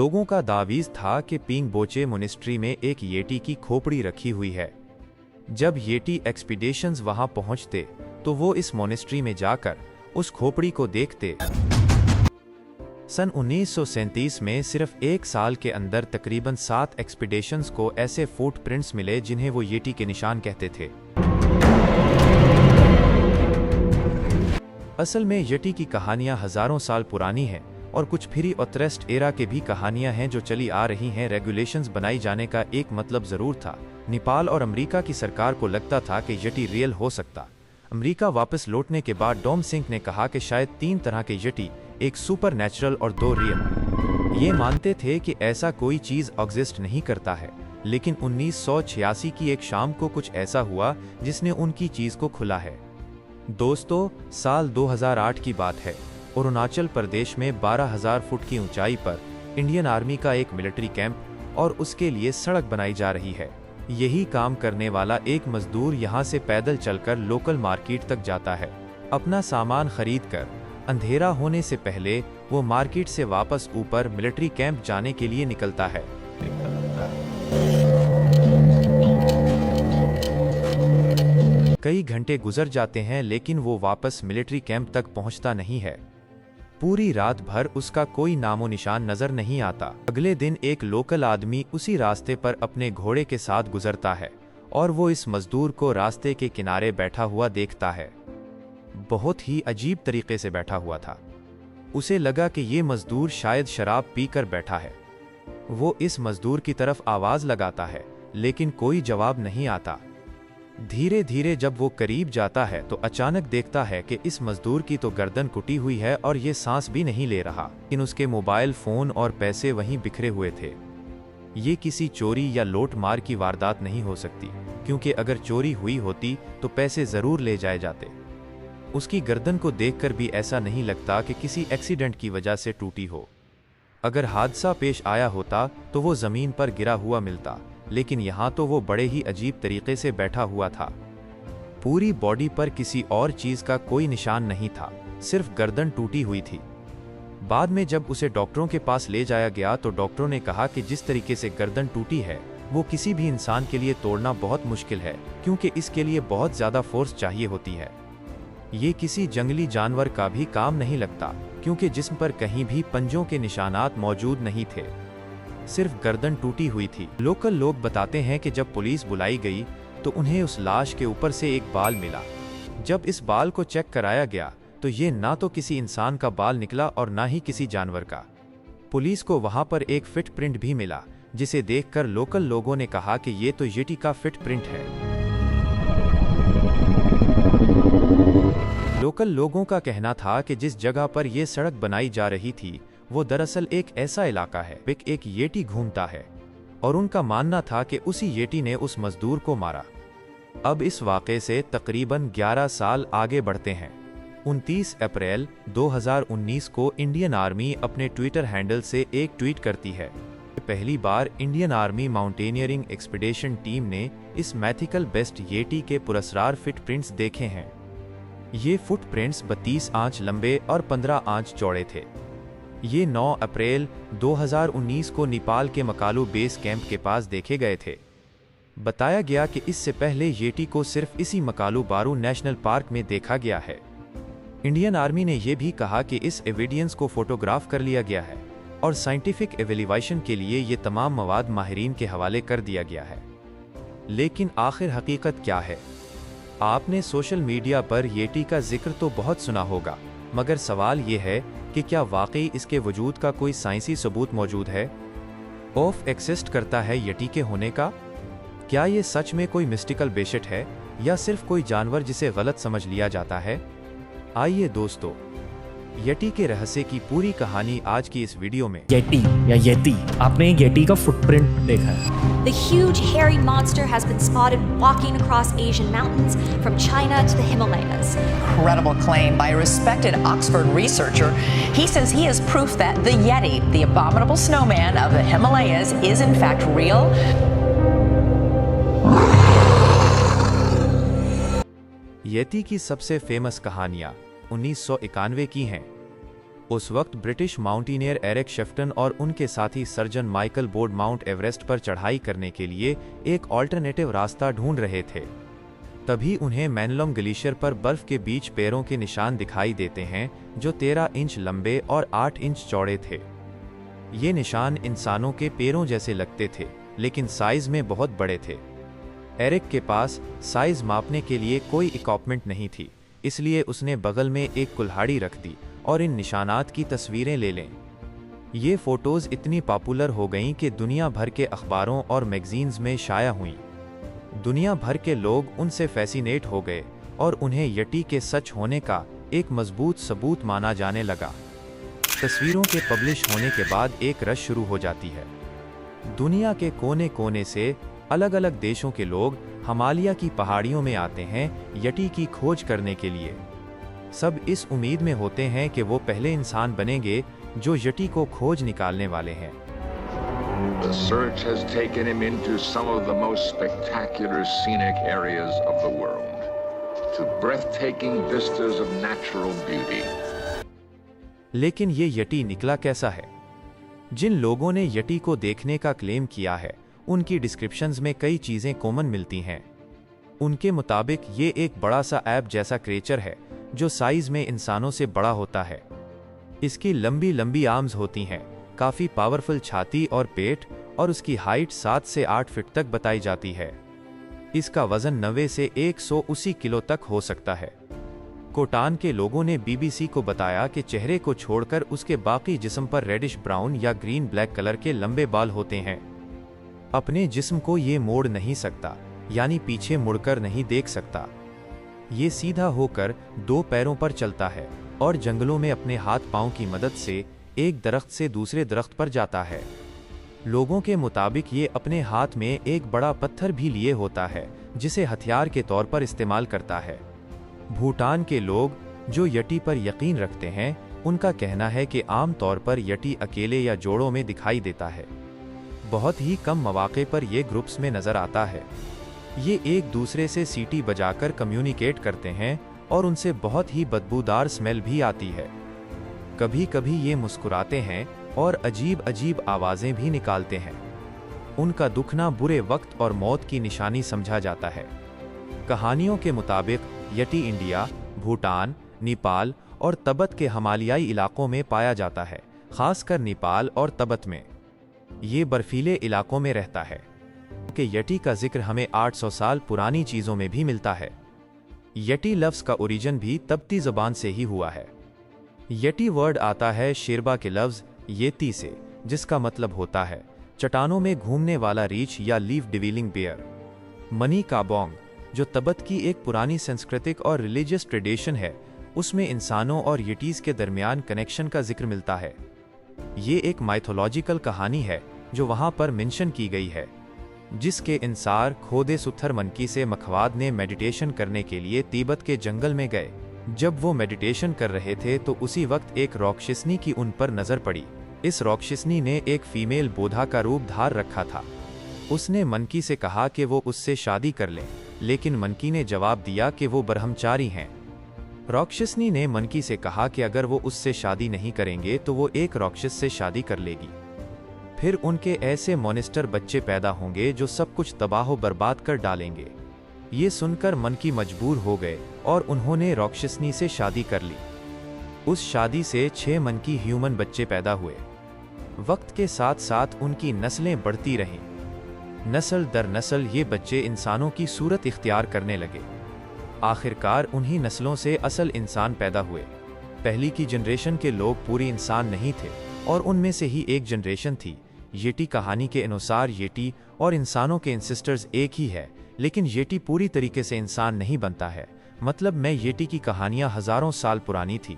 लोगों का दावीज था कि पिंगबोचे मोनेस्ट्री में एक येटी की खोपड़ी रखी हुई है। जब येटी एक्सपीडिशंस वहां पहुंचते तो वो इस मोनेस्ट्री में जाकर उस खोपड़ी को देखते। सन 1937 में सिर्फ एक साल के अंदर तकरीबन 7 एक्सपीडिशंस को ऐसे फुटप्रिंट्स मिले जिन्हें वो येटी के निशान कहते थे। असल में येटी की कहानियां हजारों साल पुरानी हैं और कुछ फ्री ऑथरेस्ट एरा के भी कहानियां हैं जो चली आ रही हैं। रेगुलेशंस बनाई जाने का एक मतलब जरूर था। नेपाल और अमेरिका की सरकार को लगता था कि येटी रियल हो सकता। अमेरिका वापस लौटने के बाद डॉम सिंह ने कहा कि शायद 3 तरह के येटी, एक सुपर नेचुरल और 2 रियल। ये मानते थे कि ऐसा कोई चीज एग्जिस्ट नहीं करता है, लेकिन 1986 की एक शाम को कुछ ऐसा हुआ जिसने उनकी चीज को खुला है। दोस्तों, साल 2008 की बात है। अरुणाचल प्रदेश में 12,000 फुट की ऊंचाई पर इंडियन आर्मी का एक मिलिट्री कैंप और उसके लिए सड़क बनाई जा रही है। यही काम करने वाला एक मजदूर यहाँ से पैदल चलकर लोकल मार्केट तक जाता है। अपना सामान खरीदकर अंधेरा होने से पहले वो मार्केट से वापस ऊपर मिलिट्री कैंप जाने के लिए निकलता है। कई घंटे गुजर जाते हैं लेकिन वो वापस मिलिट्री कैंप तक पहुंचता नहीं है। पूरी रात भर उसका कोई नामो निशान नजर नहीं आता। अगले दिन एक लोकल आदमी उसी रास्ते पर अपने घोड़े के साथ गुजरता है और वो इस मजदूर को रास्ते के किनारे बैठा हुआ देखता है। बहुत ही अजीब तरीके से बैठा हुआ था। उसे लगा कि ये मजदूर शायद शराब पीकर बैठा है। वो इस मजदूर की तरफ आवाज लगाता है लेकिन कोई जवाब नहीं आता। धीरे धीरे जब वो करीब जाता है तो अचानक देखता है कि इस मजदूर की तो गर्दन कुटी हुई है और ये सांस भी नहीं ले रहा, लेकिन उसके मोबाइल फोन और पैसे वहीं बिखरे हुए थे। ये किसी चोरी या लूट मार की वारदात नहीं हो सकती, क्योंकि अगर चोरी हुई होती तो पैसे जरूर ले जाए जाते। उसकी गर्दन को देखकर भी ऐसा नहीं लगता कि किसी एक्सीडेंट की वजह से टूटी हो। अगर हादसा पेश आया होता तो वो जमीन पर गिरा हुआ मिलता, लेकिन यहाँ तो वो बड़े ही अजीब तरीके से बैठा हुआ था। पूरी बॉडी पर किसी और चीज का कोई निशान नहीं था, सिर्फ गर्दन टूटी हुई थी। बाद में जब उसे डॉक्टरों के पास ले जाया गया तो डॉक्टरों ने कहा कि जिस तरीके से गर्दन टूटी है वो किसी भी इंसान के लिए तोड़ना बहुत मुश्किल है, क्योंकि इसके लिए बहुत ज्यादा फोर्स चाहिए होती है। ये किसी जंगली जानवर का भी काम नहीं लगता, क्योंकि जिस्म पर कहीं भी पंजों के निशानात मौजूद नहीं थे, सिर्फ गर्दन टूटी हुई थी। लोकल लोग बताते हैं कि जब पुलिस बुलाई गई तो उन्हें उस लाश के ऊपर से एक बाल मिला। जब इस बाल को चेक कराया गया तो ये ना तो किसी इंसान का बाल निकला और ना ही किसी जानवर का। पुलिस को वहां पर एक फिट प्रिंट भी मिला, जिसे देखकर लोकल लोगों ने कहा कि ये तो येटी का फिट प्रिंट है। लोकल लोगों का कहना था कि जिस जगह पर यह सड़क बनाई जा रही थी वो दरअसल एक ऐसा इलाका है एक येटी घूमता है, और उनका मानना था कि उसी येटी ने उस मजदूर को मारा। अब इस वाक़े से तकरीबन 11 साल आगे बढ़ते हैं। 29 अप्रैल 2019 को इंडियन आर्मी अपने ट्विटर हैंडल से एक ट्वीट करती है। पहली बार Indian army mountaineering expedition team ने इस मैथिकल बेस्ट येटी के पुरस्कार फुटप्रिंट्स देखे हैं। ये फुटप्रिंट्स 32 आंच लंबे और 15 आंच चौड़े थे। ये 9 अप्रैल 2019 को नेपाल के मकालू बेस कैंप के पास देखे गए थे। बताया गया कि इससे पहले येटी को सिर्फ इसी मकालू बारू नेशनल पार्क में देखा गया है। इंडियन आर्मी ने यह भी कहा कि इस एविडेंस को फोटोग्राफ कर लिया गया है और साइंटिफिक एवेल्युएशन के लिए ये तमाम मवाद माहिरीन के हवाले कर दिया गया है। लेकिन आखिर हकीकत क्या है? आपने सोशल मीडिया पर येटी का जिक्र तो बहुत सुना होगा, मगर सवाल ये है कि क्या वाकई इसके वजूद का कोई साइंसी सबूत मौजूद है? ऑफ एक्सिस्ट करता है येटी के होने का? क्या ये सच में कोई मिस्टिकल बेशिट है या सिर्फ कोई जानवर जिसे गलत समझ लिया जाता है? आइए दोस्तों, येटी के रहस्य की पूरी कहानी आज की इस वीडियो में। येटी या येती, आपने येटी का फुटप्रिंट देखा है? The huge hairy monster has been spotted walking across Asian mountains from China to the Himalayas. Incredible claim by a respected Oxford researcher. He says he has proof that the Yeti, the abominable snowman of the Himalayas, is in fact real. येती की सबसे famous कहानियां 1991 की हैं। उस वक्त British mountaineer Eric शेफ्टन और उनके साथी surgeon Michael board mount Everest पर चढ़ाई करने के लिए एक ऑल्टरनेटिव रास्ता ढूंढ रहे थे। तभी उन्हें मैनलम ग्लेशियर पर बर्फ के बीच पैरों के निशान दिखाई देते हैं, जो 13 इंच लंबे और 8 इंच चौड़े थे। ये निशान इंसानों के पैरों जैसे लगते थे, लेकिन साइज में बहुत बड़े थे। एरिक के पास साइज मापने के लिए कोई इक्विपमेंट नहीं थी, इसलिए उसने बगल में एक कुल्हाड़ी रख दी और इन निशानात की तस्वीरें ले लें। ये फोटोज इतनी पॉपुलर हो गईं कि दुनिया भर के अखबारों और मैगजीन्स में शाया हुईं। दुनिया भर के लोग उनसे फैसिनेट हो गए और उन्हें यटी के सच होने का एक मजबूत सबूत माना जाने लगा। तस्वीरों के पब्लिश होने के बाद एक रश शुरू हो जाती है। दुनिया के कोने कोने से अलग अलग देशों के लोग हिमालय की पहाड़ियों में आते हैं यटी की खोज करने के लिए। सब इस उम्मीद में होते हैं कि वो पहले इंसान बनेंगे जो यटी को खोज निकालने वाले हैं। The search has taken him into some of the most spectacular scenic areas of the world, to breathtaking vistas of natural beauty. लेकिन ये यटी निकला कैसा है? जिन लोगों ने यटी को देखने का क्लेम किया है, उनकी डिस्क्रिप्शंस में कई चीजें कॉमन मिलती हैं। उनके मुताबिक ये एक बड़ा सा ऐप जैसा क्रिएचर है जो साइज में इंसानों से बड़ा होता है। इसकी लंबी लंबी आर्म्स होती हैं, काफी पावरफुल छाती और पेट, और उसकी हाइट 7 से 8 फीट तक बताई जाती है। इसका वजन 90 से 180 किलो तक हो सकता है। कोटान के लोगों ने बीबीसी को बताया कि चेहरे को छोड़कर उसके बाकी जिस्म पर रेडिश ब्राउन या ग्रीन ब्लैक कलर के लंबे बाल होते हैं। अपने जिस्म को ये मोड़ नहीं सकता, यानी पीछे मुड़कर नहीं देख सकता। ये सीधा होकर 2 पैरों पर चलता है और जंगलों में अपने हाथ पांव की मदद से एक दरख्त से दूसरे दरख्त पर जाता है। लोगों के मुताबिक ये अपने हाथ में एक बड़ा पत्थर भी लिए होता है, जिसे हथियार के तौर पर इस्तेमाल करता है। भूटान के लोग जो यटी पर यकीन रखते हैं, उनका कहना है कि आम तौर पर यटी अकेले या जोड़ों में दिखाई देता है। बहुत ही कम मौके पर यह ग्रुप्स में नजर आता है। ये एक दूसरे से सीटी बजाकर कम्युनिकेट करते हैं और उनसे बहुत ही बदबूदार स्मेल भी आती है। कभी कभी ये मुस्कुराते हैं और अजीब अजीब आवाजें भी निकालते हैं। उनका दुखना बुरे वक्त और मौत की निशानी समझा जाता है। कहानियों के मुताबिक यटी इंडिया, भूटान, नेपाल और तिब्बत के हिमालयी इलाकों में पाया जाता है, खासकर नेपाल और तिब्बत में। ये बर्फीले इलाकों में रहता है कि यटी का जिक्र हमें 800 साल पुरानी चीजों में भी मिलता है। यटी लफ्ज का ओरिजिन भी तिब्बती ज़बान से ही हुआ है। यटी वर्ड आता है शेरबा के लफ्ज येती से, जिसका मतलब होता है चट्टानों में घूमने वाला रीछ या लीफ डिवीलिंग बेयर। मनी काबोंग, जो तिब्बत की एक पुरानी सांस्कृतिक और रिलीजियस ट्रेडिशन है, उसमें इंसानों और यटीज के दरमियान कनेक्शन का जिक्र मिलता है। ये एक माइथोलॉजिकल कहानी है जो वहां पर मेंशन की गई है, जिसके इंसार खोदे सुथर मनकी से मखवाद ने मेडिटेशन करने के लिए तिब्बत के जंगल में गए। जब वो मेडिटेशन कर रहे थे तो उसी वक्त एक राक्षसनी की उन पर नजर पड़ी। इस राक्षसनी ने एक फीमेल बोधा का रूप धार रखा था। उसने मनकी से कहा कि वो उससे शादी कर ले, लेकिन मनकी ने जवाब दिया कि वो ब्रह्मचारी हैं। राक्षसनी ने मनकी से कहा कि अगर वो उससे शादी नहीं करेंगे तो वो एक राक्षस से शादी कर लेगी। फिर उनके ऐसे मॉन्स्टर बच्चे पैदा होंगे जो सब कुछ तबाह बर्बाद कर डालेंगे। ये सुनकर मनकी मजबूर हो गए और उन्होंने राक्षसनी से शादी कर ली। उस शादी से 6 मनकी ह्यूमन बच्चे पैदा हुए। वक्त के साथ साथ उनकी नस्लें बढ़ती रहीं। नस्ल दर नस्ल ये बच्चे इंसानों की सूरत इख्तियार करने लगे। आखिरकार उन्हीं नस्लों से असल इंसान पैदा हुए। पहली की जनरेशन के लोग पूरी इंसान नहीं थे और उनमें से ही एक जनरेशन थी। येटी कहानी के अनुसार येटी और इंसानों के इंसिस्टर्स एक ही है, लेकिन येटी पूरी तरीके से इंसान नहीं बनता है। मतलब में येटी की कहानियां हजारों साल पुरानी थी।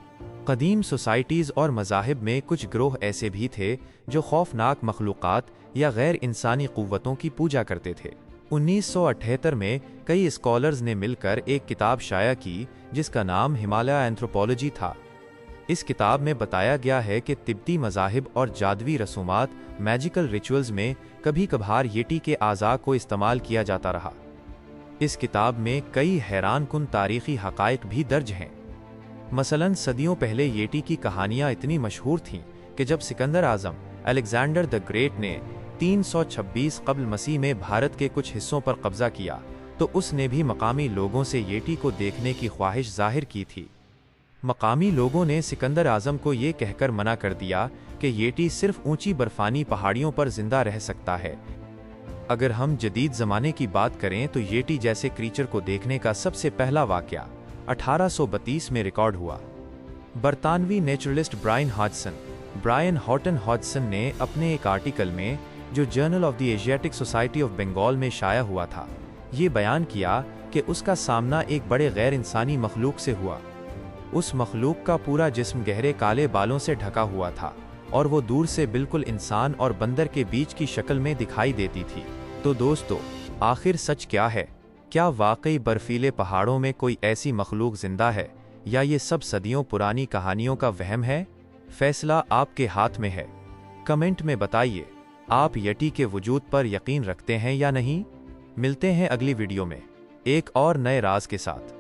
कदीम सोसाइटीज़ और मज़ाहिब में कुछ ग्रोह ऐसे भी थे जो खौफनाक मखलूक़ात या गैर इंसानी क़ुव्वतों की पूजा करते थे। 1978 में कई स्कॉलर्स ने मिलकर एक किताब शाया की जिसका नाम हिमालय एंथ्रोपोलॉजी था। इस किताब में बताया गया है कि तिब्बती मज़ाहिब और जादवी रसूमात मैजिकल रिचुअल्स में कभी कभार येटी के आज़ा को इस्तेमाल किया जाता रहा। इस किताब में कई हैरानकुन तारीख़ी हक़ाइक़ भी दर्ज हैं। मसलन सदियों पहले येटी की कहानियां इतनी मशहूर थीं कि जब सिकंदर आजम अलेक्जेंडर द ग्रेट ने 326 कब्ल मसीह में भारत के कुछ हिस्सों पर कब्जा किया तो उसने भी मकामी लोगों से येटी को देखने की ख्वाहिश जाहिर की थी। मकामी लोगों ने सिकंदर आजम को ये कहकर मना कर दिया कि येटी सिर्फ ऊंची बर्फानी पहाड़ियों पर जिंदा रह सकता है। अगर हम जदीद ज़माने की बात करें तो येटी जैसे क्रीचर को देखने का सबसे पहला वाक़या 1832 में रिकॉर्ड हुआ। बरतानवी नेचुरलिस्ट ब्रायन हॉटन हॉडसन ने अपने एक आर्टिकल में, जो journal of the Asiatic Society of Bengal में शाया हुआ था, ये बयान किया कि उसका सामना एक बड़े गैर इंसानी मखलूक से हुआ। उस मखलूक का पूरा जिस्म गहरे काले बालों से ढका हुआ था और वो दूर से बिल्कुल इंसान और बंदर के बीच की शक्ल में दिखाई देती थी। तो दोस्तों, आखिर सच क्या है? क्या वाकई बर्फीले पहाड़ों में कोई ऐसी मखलूक जिंदा है, या ये सब सदियों पुरानी कहानियों का वहम है? फैसला आपके हाथ में है। कमेंट में बताइए, आप येटी के वजूद पर यकीन रखते हैं या नहीं? मिलते हैं अगली वीडियो में एक और नए राज के साथ।